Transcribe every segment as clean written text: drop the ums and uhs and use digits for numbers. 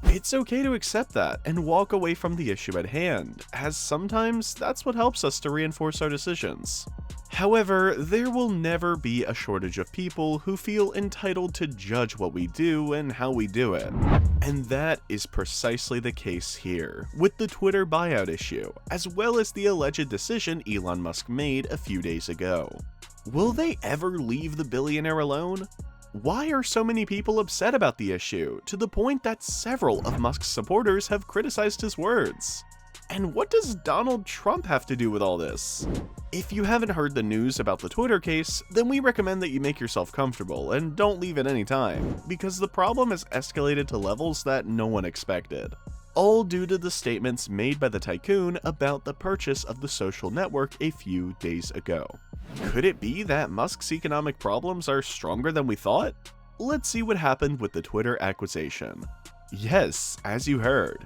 It's okay to accept that and walk away from the issue at hand, as sometimes that's what helps us to reinforce our decisions. However, there will never be a shortage of people who feel entitled to judge what we do and how we do it. And that is precisely the case here, with the Twitter buyout issue, as well as the alleged decision Elon Musk made a few days ago. Will they ever leave the billionaire alone? Why are so many people upset about the issue, to the point that several of Musk's supporters have criticized his words? And what does Donald Trump have to do with all this? If you haven't heard the news about the Twitter case, then we recommend that you make yourself comfortable and don't leave at any time, because the problem has escalated to levels that no one expected. All due to the statements made by the tycoon about the purchase of the social network a few days ago. Could it be that Musk's economic problems are stronger than we thought? Let's see what happened with the Twitter acquisition. Yes, as you heard.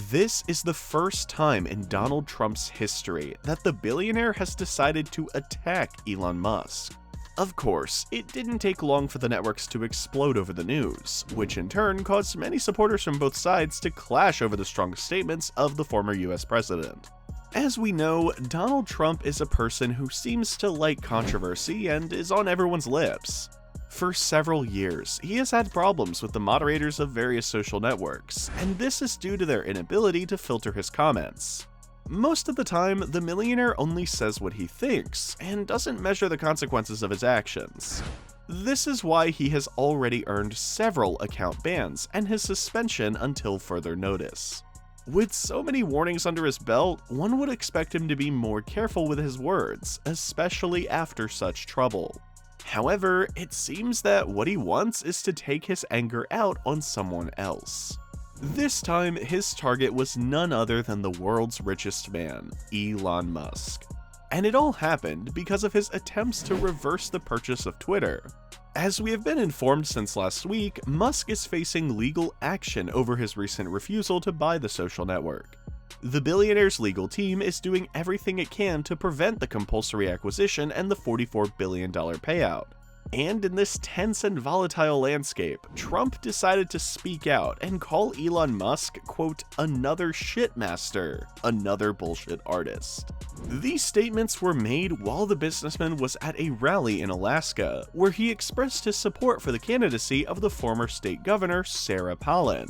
This is the first time in Donald Trump's history that the billionaire has decided to attack Elon Musk. Of course, it didn't take long for the networks to explode over the news, which in turn caused many supporters from both sides to clash over the strong statements of the former US president. As we know, Donald Trump is a person who seems to like controversy and is on everyone's lips. For several years, he has had problems with the moderators of various social networks, and this is due to their inability to filter his comments. Most of the time, the millionaire only says what he thinks, and doesn't measure the consequences of his actions. This is why he has already earned several account bans and his suspension until further notice. With so many warnings under his belt, one would expect him to be more careful with his words, especially after such trouble. However, it seems that what he wants is to take his anger out on someone else. This time, his target was none other than the world's richest man, Elon Musk. And it all happened because of his attempts to reverse the purchase of Twitter. As we have been informed since last week, Musk is facing legal action over his recent refusal to buy the social network. The billionaire's legal team is doing everything it can to prevent the compulsory acquisition and the $44 billion payout. And in this tense and volatile landscape, Trump decided to speak out and call Elon Musk, quote, another shitmaster, another bullshit artist. These statements were made while the businessman was at a rally in Alaska, where he expressed his support for the candidacy of the former state governor, Sarah Palin.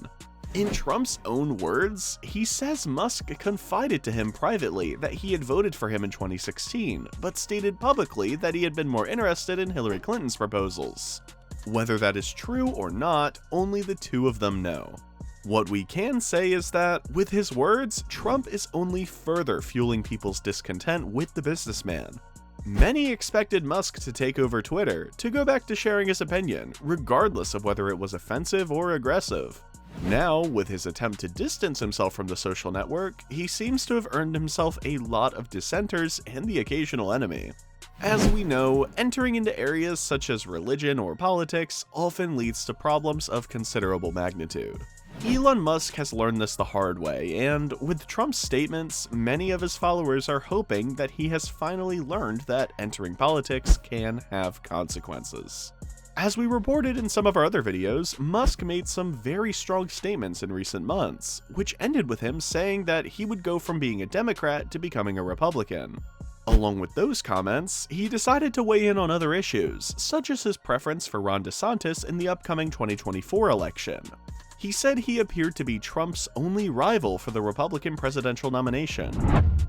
In Trump's own words, he says Musk confided to him privately that he had voted for him in 2016, but stated publicly that he had been more interested in Hillary Clinton's proposals. Whether that is true or not, only the two of them know. What we can say is that, with his words, Trump is only further fueling people's discontent with the businessman. Many expected Musk to take over Twitter, to go back to sharing his opinion, regardless of whether it was offensive or aggressive. Now, with his attempt to distance himself from the social network, he seems to have earned himself a lot of dissenters and the occasional enemy. As we know, entering into areas such as religion or politics often leads to problems of considerable magnitude. Elon Musk has learned this the hard way, and with Trump's statements, many of his followers are hoping that he has finally learned that entering politics can have consequences. As we reported in some of our other videos, Musk made some very strong statements in recent months, which ended with him saying that he would go from being a Democrat to becoming a Republican. Along with those comments, he decided to weigh in on other issues, such as his preference for Ron DeSantis in the upcoming 2024 election. He said he appeared to be Trump's only rival for the Republican presidential nomination.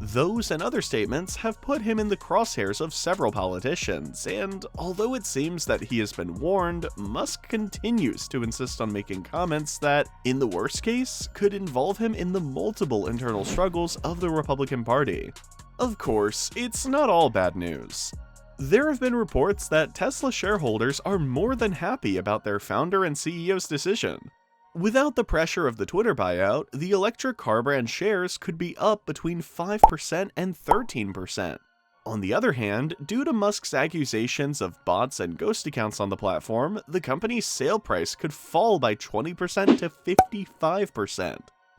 Those and other statements have put him in the crosshairs of several politicians, and although it seems that he has been warned, Musk continues to insist on making comments that, in the worst case, could involve him in the multiple internal struggles of the Republican Party. Of course, it's not all bad news. There have been reports that Tesla shareholders are more than happy about their founder and CEO's decision. Without the pressure of the Twitter buyout, the electric car brand shares could be up between 5% and 13%. On the other hand, due to Musk's accusations of bots and ghost accounts on the platform, the company's sale price could fall by 20% to 55%.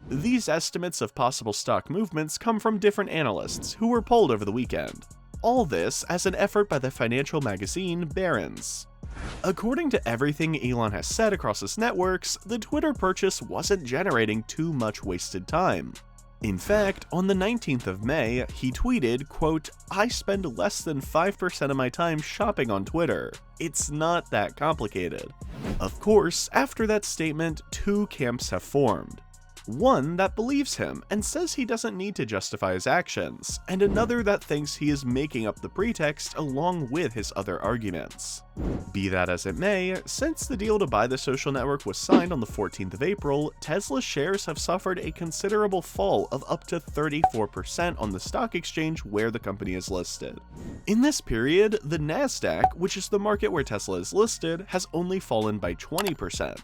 These estimates of possible stock movements come from different analysts who were polled over the weekend. All this as an effort by the financial magazine Barron's. According to everything Elon has said across his networks, the Twitter purchase wasn't generating too much wasted time. In fact, on the 19th of May, he tweeted, quote, "I spend less than 5% of my time shopping on Twitter. It's not that complicated." Of course, after that statement, two camps have formed. One that believes him and says he doesn't need to justify his actions, and another that thinks he is making up the pretext along with his other arguments. Be that as it may, since the deal to buy the social network was signed on the 14th of April, Tesla's shares have suffered a considerable fall of up to 34% on the stock exchange where the company is listed. In this period, the Nasdaq, which is the market where Tesla is listed, has only fallen by 20%.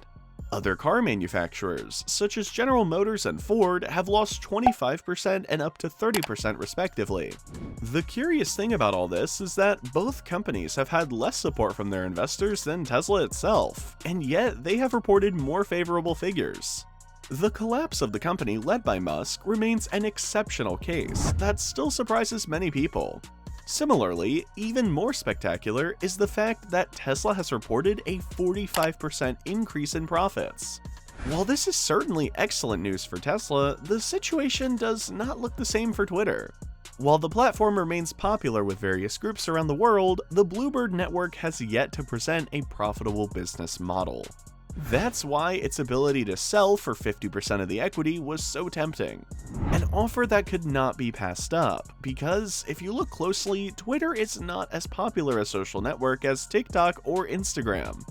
Other car manufacturers, such as General Motors and Ford, have lost 25% and up to 30% respectively. The curious thing about all this is that both companies have had less support from their investors than Tesla itself, and yet they have reported more favorable figures. The collapse of the company led by Musk remains an exceptional case that still surprises many people. Similarly, even more spectacular is the fact that Tesla has reported a 45% increase in profits. While this is certainly excellent news for Tesla, the situation does not look the same for Twitter. While the platform remains popular with various groups around the world, the Bluebird network has yet to present a profitable business model. That's why its ability to sell for 50% of the equity was so tempting. An offer that could not be passed up, because if you look closely, Twitter is not as popular a social network as TikTok or Instagram.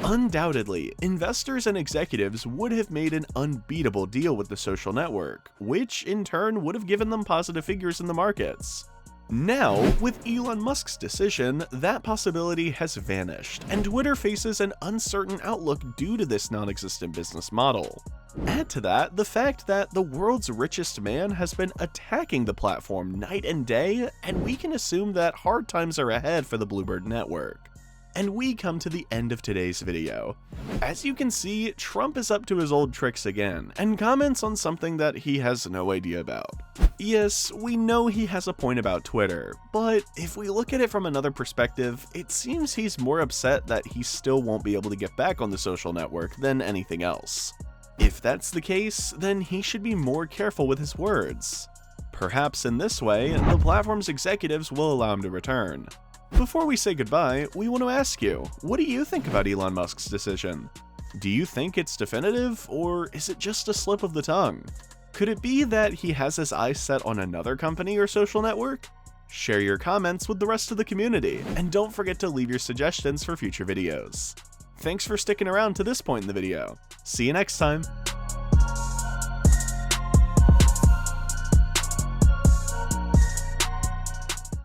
Undoubtedly, investors and executives would have made an unbeatable deal with the social network, which in turn would have given them positive figures in the markets. Now, with Elon Musk's decision, that possibility has vanished, and Twitter faces an uncertain outlook due to this non-existent business model. Add to that the fact that the world's richest man has been attacking the platform night and day, and we can assume that hard times are ahead for the Bluebird network. And we come to the end of today's video. As you can see, Trump is up to his old tricks again, and comments on something that he has no idea about. Yes, we know he has a point about Twitter, but if we look at it from another perspective, it seems he's more upset that he still won't be able to get back on the social network than anything else. If that's the case, then he should be more careful with his words. Perhaps in this way, the platform's executives will allow him to return. Before we say goodbye, we want to ask you, what do you think about Elon Musk's decision? Do you think it's definitive, or is it just a slip of the tongue? Could it be that he has his eyes set on another company or social network? Share your comments with the rest of the community, and don't forget to leave your suggestions for future videos. Thanks for sticking around to this point in the video. See you next time!